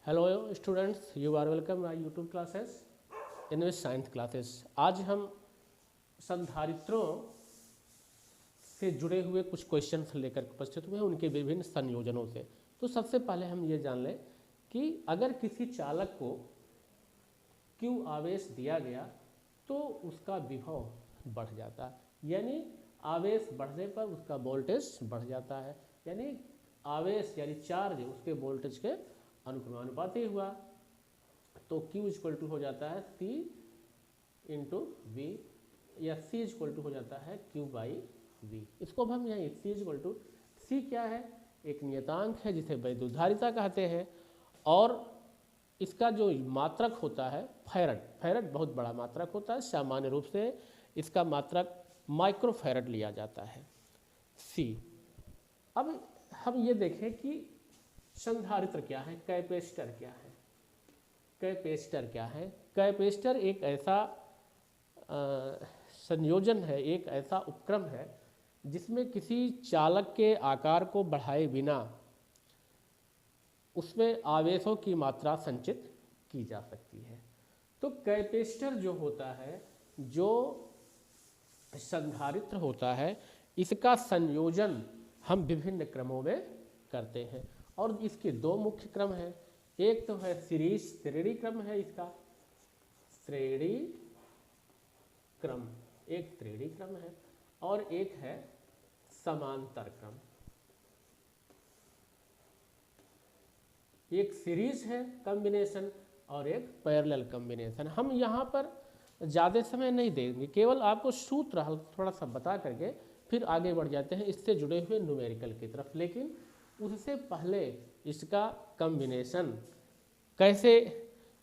Hello students, you are welcome my YouTube classes in science classes. आज हम संधारित्रों से जुड़े हुए कुछ क्वेश्चंस लेकर उपस्थित हुए हैं, उनके विभिन्न संयोजनों से। तो सबसे पहले हम ये जान लें कि अगर किसी चालक को Q आवेश दिया गया तो उसका विभव बढ़ जाता है, यानी आवेश बढ़ने पर उसका वोल्टेज बढ़ जाता है, यानी आवेश यानी चार्ज उसके वोल्टेज के अनुक्रमानुपाती हुआ। तो Q इक्वल टू हो जाता है C इंटू वी, या C इक्वल टू हो जाता है Q बाई वी। इसको अब हम यहाँ C इक्वल टू, C क्या है? एक नियतांक है जिसे वैद्युतधारिता कहते हैं, और इसका जो मात्रक होता है फैरड, फैरड बहुत बड़ा मात्रक होता है। सामान्य रूप से इसका मात्रक माइक्रोफैरड लिया जाता है C। अब हम ये देखें कि संधारित्र क्या है, कैपेसिटर क्या है। कैपेसिटर क्या है? कैपेसिटर एक ऐसा संयोजन है, एक ऐसा उपक्रम है जिसमें किसी चालक के आकार को बढ़ाए बिना उसमें आवेशों की मात्रा संचित की जा सकती है। तो कैपेसिटर जो होता है, जो संधारित्र होता है, इसका संयोजन हम विभिन्न क्रमों में करते हैं, और इसके दो मुख्य क्रम हैं। एक तो है सीरीज, श्रेणी क्रम है इसका, श्रेणी क्रम, एक श्रेणी क्रम है, और एक है समांतर क्रम। एक सीरीज है कॉम्बिनेशन और एक पैरेलल कॉम्बिनेशन। हम यहाँ पर ज़्यादा समय नहीं देंगे, केवल आपको सूत्र थोड़ा सा बता करके फिर आगे बढ़ जाते हैं इससे जुड़े हुए न्यूमेरिकल की तरफ। लेकिन उससे पहले इसका कॉम्बिनेशन कैसे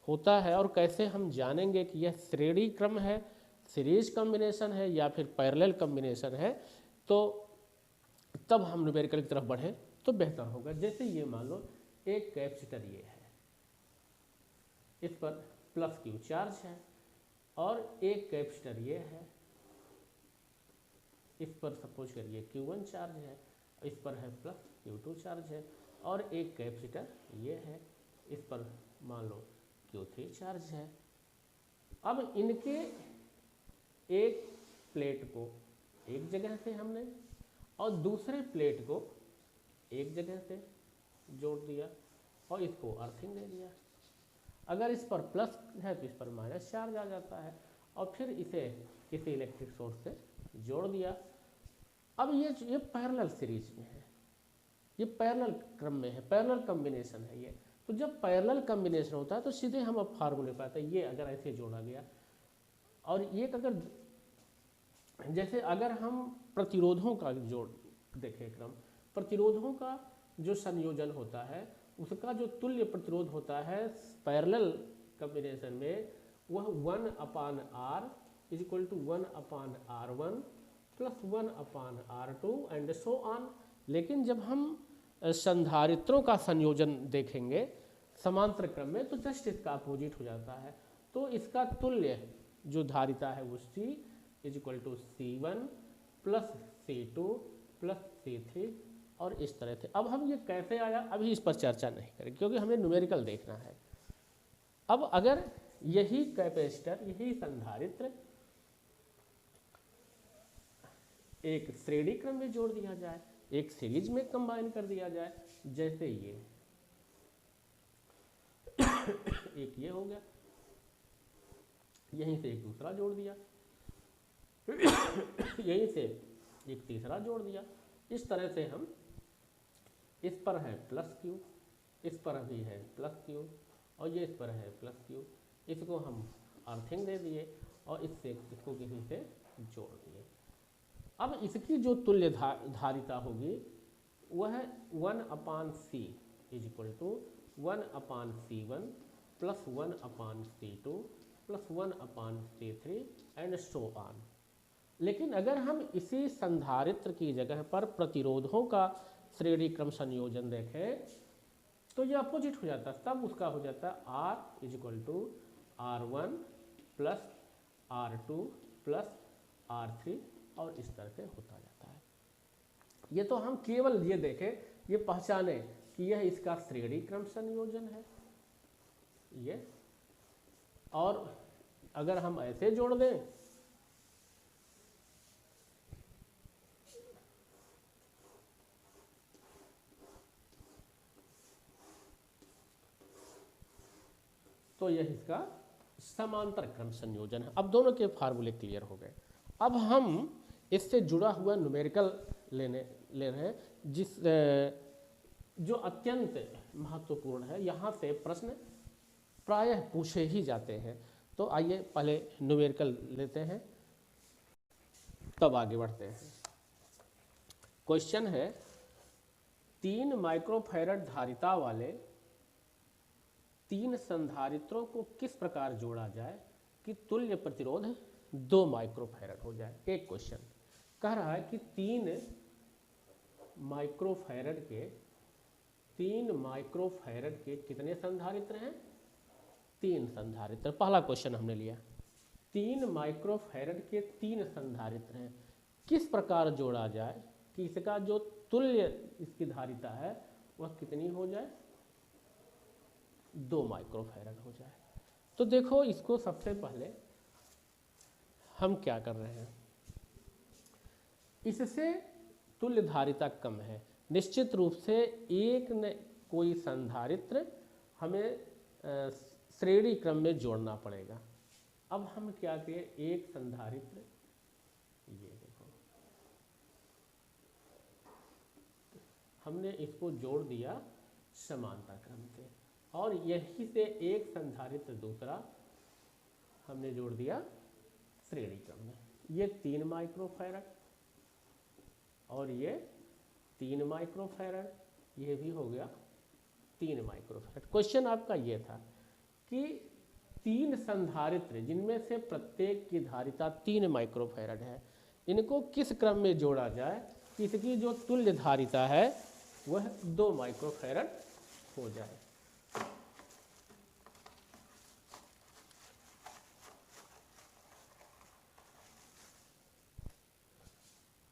होता है और कैसे हम जानेंगे कि यह श्रेणी क्रम है, सीरीज कॉम्बिनेशन है या फिर पैरेलल कॉम्बिनेशन है, तो तब हम न्यूमेरिकल की तरफ बढ़ें तो बेहतर होगा। जैसे ये मान लो एक कैपेसिटर ये है, इस पर प्लस Q चार्ज है, और एक कैपेसिटर ये है, इस पर सपोज करिए Q1 चार्ज है, इस पर है प्लस Q2 चार्ज है, और एक कैपेसिटर ये है, इस पर मान लो Q3 चार्ज है। अब इनके एक प्लेट को एक जगह से हमने और दूसरे प्लेट को एक जगह से जोड़ दिया और इसको अर्थिंग दे दिया। अगर इस पर प्लस है तो इस पर माइनस चार्ज आ जाता है, और फिर इसे किसी इलेक्ट्रिक सोर्स से जोड़ दिया। अब ये पैरेलल सीरीज में है, ये पैरेलल क्रम में है, पैरेलल कॉम्बिनेशन है ये। तो जब पैरेलल कॉम्बिनेशन होता है तो सीधे हम अब फार्मूले पे आते हैं। ये अगर ऐसे जोड़ा गया, और ये अगर जैसे अगर हम प्रतिरोधों का जोड़ देखें क्रम, प्रतिरोधों का जो संयोजन होता है उसका जो तुल्य प्रतिरोध होता है पैरेलल कॉम्बिनेशन में, वह 1/R is equal to 1/R1 plus 1/R2 and so on. लेकिन जब हम संधारित्रों का संयोजन देखेंगे समांतर क्रम में, तो जस्ट इसका अपोजिट हो जाता है। तो इसका तुल्य जो धारिता है वो C is equal to C1 plus C2 plus C3, और इस तरह से। अब हम ये कैसे आया अभी इस पर चर्चा नहीं करेंगे, क्योंकि हमें न्यूमेरिकल देखना है। अब अगर यही कैपेसिटर, यही संधारित्र एक श्रेणी क्रम में जोड़ दिया जाए, एक सीरीज में कंबाइन कर दिया जाए, जैसे ये एक ये हो गया, यहीं से एक दूसरा जोड़ दिया, यहीं से एक तीसरा जोड़ दिया। इस तरह से हम, इस पर है प्लस Q, इस पर भी है प्लस Q, और ये इस पर है प्लस Q, इसको हम अर्थिंग दे दिए और इससे इसको किसी से जोड़ दिए। अब इसकी जो तुल्य धारिता होगी वह 1/C is equal to 1/C1 plus 1/C2 plus 1/C3 and so on. लेकिन अगर हम इसी संधारित्र की जगह पर प्रतिरोधों का श्रेणी क्रम संयोजन देखें तो ये अपोजिट हो जाता है। तब उसका हो जाता है R is equal to R1 plus R2 plus R3, और इस तरह से होता जाता है। ये तो हम केवल ये देखें, ये पहचाने कि यह इसका श्रेणी क्रम संयोजन है, ये, और अगर हम ऐसे जोड़ दें तो यह इसका समांतर क्रम संयोजन है। अब दोनों के फार्मूले क्लियर हो गए। अब हम इससे जुड़ा हुआ न्यूमेरिकल ले रहे हैं, जो अत्यंत महत्वपूर्ण है। यहाँ से प्रश्न प्रायः पूछे ही जाते हैं। तो आइए पहले न्यूमेरिकल लेते हैं, तब आगे बढ़ते हैं। क्वेश्चन है 3 माइक्रोफैरड धारिता वाले 3 संधारित्रों को किस प्रकार जोड़ा जाए कि तुल्य प्रतिरोध 2 माइक्रोफैरड हो जाए। एक क्वेश्चन कह रहा है कि 3 माइक्रोफैरड के कितने संधारित्र हैं? 3 संधारित्र। पहला क्वेश्चन हमने लिया, 3 माइक्रोफैरड के 3 संधारित्र हैं, किस प्रकार जोड़ा जाए कि इसका जो तुल्य इसकी धारिता है वह कितनी हो जाए? 2 माइक्रोफैरड हो जाए। तो देखो, इसको सबसे पहले हम क्या कर रहे हैं, इससे तुल्य धारिता कम है, निश्चित रूप से एक न कोई संधारित्र हमें श्रेणी क्रम में जोड़ना पड़ेगा। अब हम क्या करें, एक संधारित्र, ये देखो हमने इसको जोड़ दिया समांतर क्रम से, और यही से एक संधारित्र दूसरा हमने जोड़ दिया श्रेणी क्रम में। ये 3 माइक्रोफैरड और ये 3 माइक्रोफैरड, ये भी हो गया 3 माइक्रोफैरड। क्वेश्चन आपका ये था कि 3 संधारित्र जिनमें से प्रत्येक की धारिता 3 माइक्रोफैरड है, इनको किस क्रम में जोड़ा जाए कि इसकी जो तुल्य धारिता है वह 2 माइक्रोफैरड हो जाए।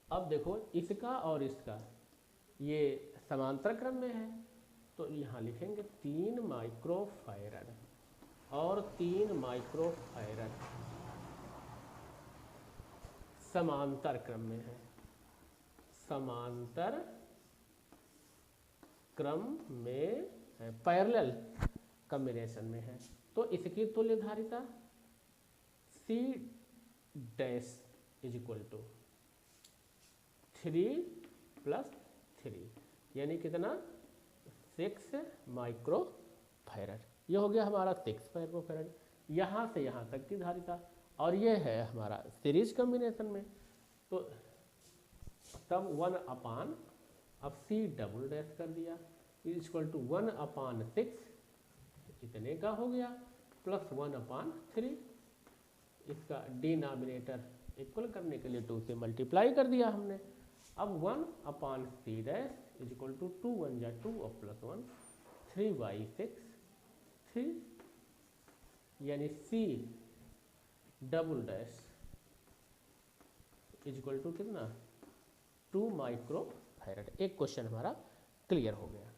अब देखो, इसका और इसका ये समांतर क्रम में है, तो यहाँ लिखेंगे 3 माइक्रोफैरड और 3 माइक्रोफैरड समांतर क्रम में है, समांतर क्रम में है, पैरेलल कॉम्बिनेशन में है। तो इसकी तुल्य धारिता C dash is equal to 3 + 3 यानी कितना, 6 माइक्रोफैरड। ये हो गया हमारा 6 माइक्रोफैरड, यहाँ से यहाँ तक की धारिता, और ये है हमारा सीरीज कॉम्बिनेशन में। तो तब 1/, अब C डबल डैश कर दिया इज इक्वल टू 1/6 इतने का हो गया, प्लस 1/3, इसका डिनोमिनेटर इक्वल करने के लिए 2 से मल्टीप्लाई कर दिया हमने। अब 1/C dash is equal to 2 × 1 = 2 और +1 3/6 3 यानी C double dash is equal to कितना, 2 माइक्रोफैरड। एक क्वेश्चन हमारा क्लियर हो गया।